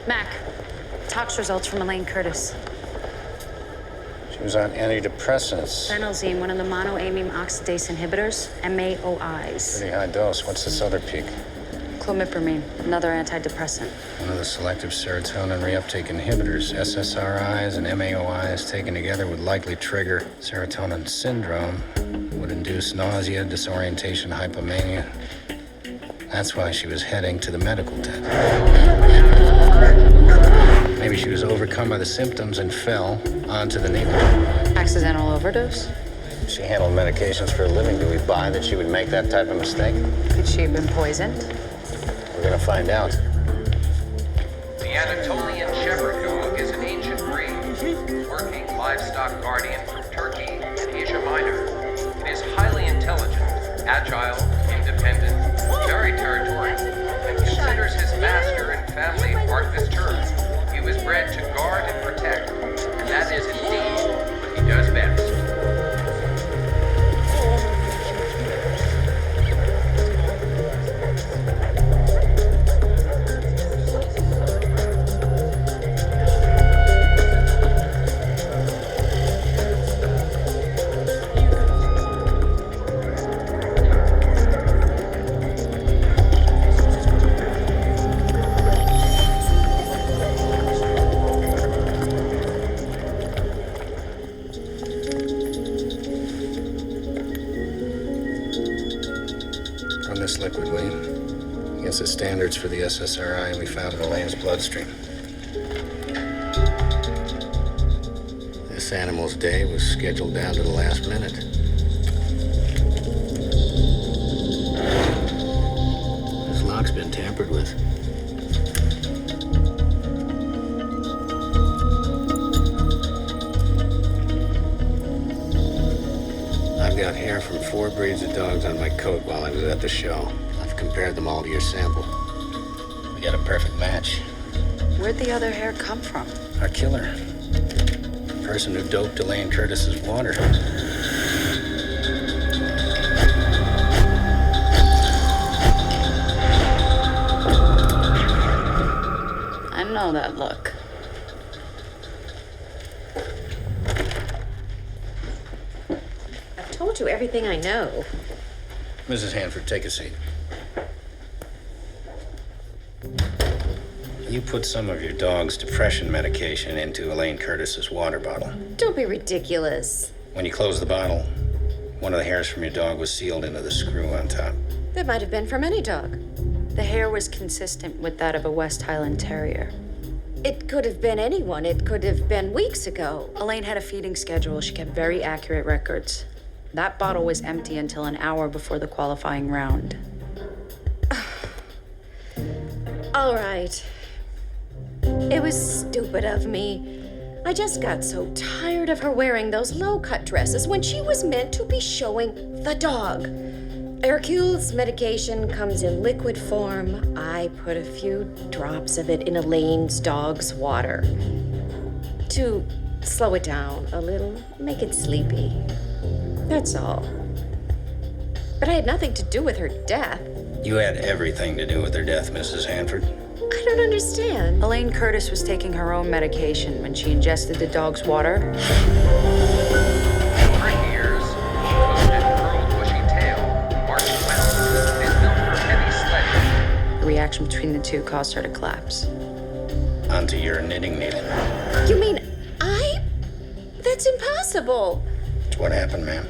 Mac, tox results from Elaine Curtis. She was on antidepressants. Phenelzine, one of the monoamine oxidase inhibitors, MAOIs. Pretty high dose. What's this other peak? Clomipramine, another antidepressant. One of the selective serotonin reuptake inhibitors, SSRIs and MAOIs, taken together would likely trigger serotonin syndrome, would induce nausea, disorientation, hypomania. That's why she was heading to the medical tent. Maybe she was overcome by the symptoms and fell onto the needle. Accidental overdose? She handled medications for a living. Do we buy that she would make that type of mistake? Could she have been poisoned? We're gonna find out. The Anatolian shepherd dog is an ancient breed, working livestock guardian from Turkey and Asia Minor. It is highly intelligent, agile, independent, very territorial, and considers his master and family part of his turf. He was bred to guard and protect, and that is indeed what he does best. Run this liquid, will you? Against the standards for the SSRI we found in Elaine's bloodstream. This animal's day was scheduled down to the last minute. This lock's been tampered with. I've got hair from 4 breeds of dogs on my coat while I was at the show. I've compared them all to your sample. We got a perfect match. Where'd the other hair come from? Our killer. The person who doped Elaine Curtis's water. I know that look. I've told you everything I know. Mrs. Hanford, take a seat. You put some of your dog's depression medication into Elaine Curtis's water bottle. Don't be ridiculous. When you closed the bottle, one of the hairs from your dog was sealed into the screw on top. That might have been from any dog. The hair was consistent with that of a West Highland Terrier. It could have been anyone. It could have been weeks ago. Elaine had a feeding schedule. She kept very accurate records. That bottle was empty until an hour before the qualifying round. All right. It was stupid of me. I just got so tired of her wearing those low-cut dresses when she was meant to be showing the dog. Hercule's medication comes in liquid form. I put a few drops of it in Elaine's dog's water to slow it down a little, make it sleepy. That's all. But I had nothing to do with her death. You had everything to do with her death, Mrs. Hanford. I don't understand. Elaine Curtis was taking her own medication when she ingested the dog's water. For years, posted curled bushy tail, marched west, and built for heavy sledding. The reaction between the two caused her to collapse. Onto your knitting needle. You mean I? That's impossible. That's what happened, ma'am.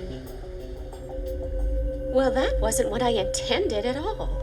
Well, that wasn't what I intended at all.